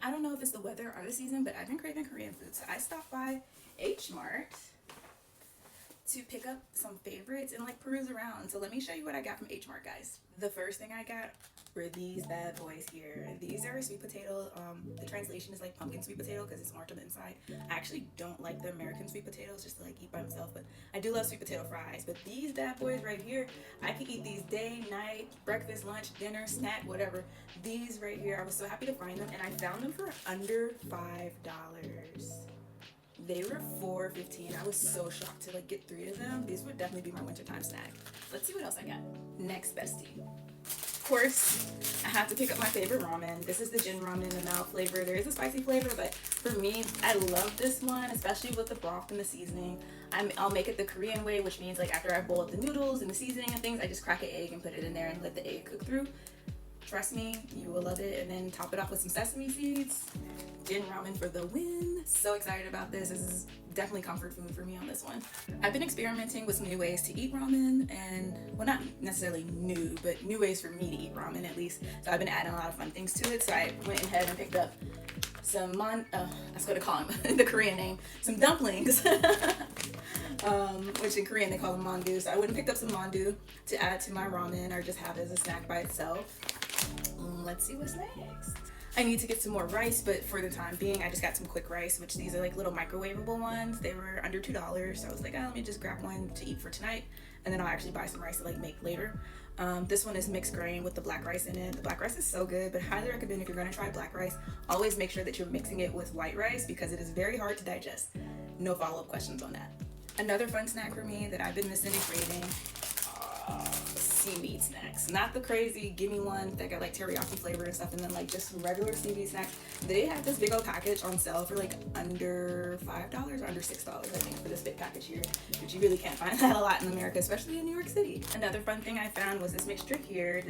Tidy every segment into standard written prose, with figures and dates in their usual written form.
I don't know if it's the weather or the season, but I've been craving Korean food. So I stopped by H Mart to pick up some favorites and like peruse around. So let me show you what I got from H Mart, guys. The first thing I got were these bad boys here. These are sweet potato. The translation is like pumpkin sweet potato because it's orange on the inside. I actually don't like the American sweet potatoes just to like eat by myself, but I do love sweet potato fries. But these bad boys right here, I can eat these day, night, breakfast, lunch, dinner, snack, whatever. These right here, I was so happy to find them, and I found them for under $5. They were $4.15. I was so shocked to like get 3 of them. These would definitely be my wintertime snack. Let's see what else I got. Next bestie. Of course, I have to pick up my favorite ramen. This is the gin ramen in the mild flavor. There is a spicy flavor, but for me, I love this one, especially with the broth and the seasoning. I'll make it the Korean way, which means like after I boil up the noodles and the seasoning and things, I just crack an egg and put it in there and let the egg cook through. Trust me, you will love it. And then top it off with some sesame seeds. Gin ramen for the win. So excited about this. This is definitely comfort food for me on this one. I've been experimenting with some new ways to eat ramen, and well, not necessarily new, but new ways for me to eat ramen at least. So I've been adding a lot of fun things to it. So I went ahead and picked up some that's what I call them, the Korean name, some dumplings. Which in Korean they call them mandu. So I went and picked up some mandu to add to my ramen or just have it as a snack by itself. Let's see what's next. I need to get some more rice, but for the time being, I just got some quick rice, which these are like little microwavable ones. They were under $2, so I was like, oh, let me just grab one to eat for tonight, and then I'll actually buy some rice to like make later. This one is mixed grain with the black rice in it. The black rice is so good, but highly recommend if you're gonna try black rice, always make sure that you're mixing it with white rice because it is very hard to digest. No follow-up questions on that. Another fun snack for me that I've been missing and craving, seaweed snacks. Not the crazy gimme one that got like teriyaki flavor and stuff, and then like just some regular seaweed snacks. They have this big old package on sale for like under $5 or under $6, I think, for this big package here, which you really can't find that a lot in America, especially in New York City. Another fun thing I found was this mixture here.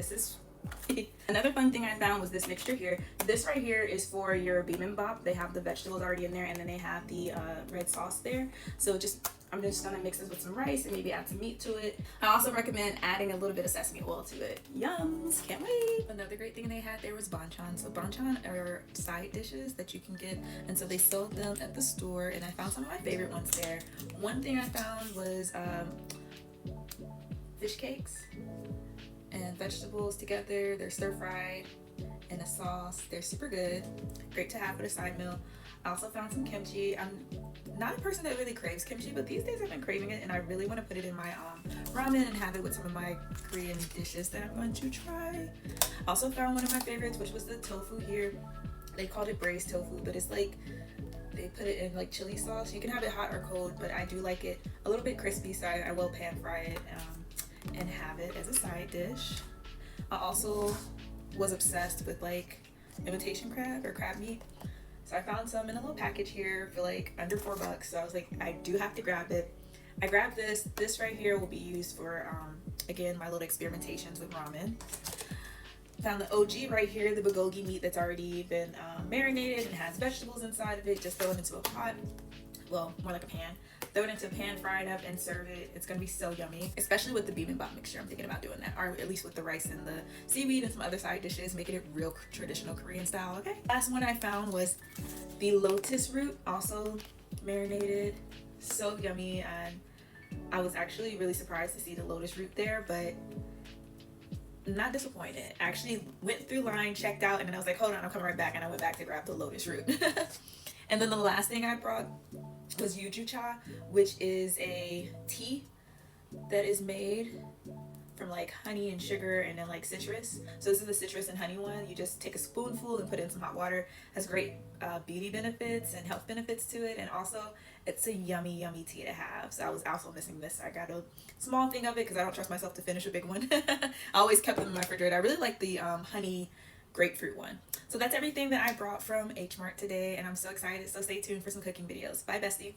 Another fun thing I found was this mixture here. This right here is for your bibimbap. They have the vegetables already in there, and then they have the red sauce there. So I'm just gonna mix this with some rice and maybe add some meat to it. I also recommend adding a little bit of sesame oil to it. Yums, can't wait. Another great thing they had there was banchan. So banchan are side dishes that you can get, and so they sold them at the store, and I found some of my favorite ones there. One thing I found was fish cakes and vegetables together. They're stir fried in a sauce. They're super good, great to have with a side meal. I also found some kimchi. I'm not a person that really craves kimchi, but these days I've been craving it, and I really want to put it in my ramen and have it with some of my Korean dishes that I'm going to try. I also found one of my favorites, which was the tofu here. They called it braised tofu, but it's like they put it in like chili sauce. You can have it hot or cold, but I do like it a little bit crispy, so I will pan fry it and have it as a side dish. I also was obsessed with like imitation crab or crab meat. So I found some in a little package here for like under $4. So I was like, I do have to grab it. I grabbed this. This right here will be used for, again, my little experimentations with ramen. Found the OG right here, the bulgogi meat that's already been marinated and has vegetables inside of it. Just throw it into a pot. Well, more like a pan. Throw it into a pan, fry it up, and serve it. It's gonna be so yummy, especially with the bibimbap mixture. I'm thinking about doing that, or at least with the rice and the seaweed and some other side dishes, making it real traditional Korean style. Okay. Last one I found was the lotus root, also marinated. So yummy, and I was actually really surprised to see the lotus root there, but not disappointed. I actually went through line, checked out, and then I was like, hold on, I'm coming right back, and I went back to grab the lotus root. And then the last thing I brought was yuju cha, which is a tea that is made from like honey and sugar and then like citrus. So this is the citrus and honey one. You just take a spoonful and put it in some hot water. It has great beauty benefits and health benefits to it, and also it's a yummy tea to have. So I was also missing this. I got a small thing of it because I don't trust myself to finish a big one. I always kept them in my refrigerator. I really like the honey grapefruit one. So that's everything that I brought from H Mart today, and I'm so excited. So stay tuned for some cooking videos. Bye, bestie.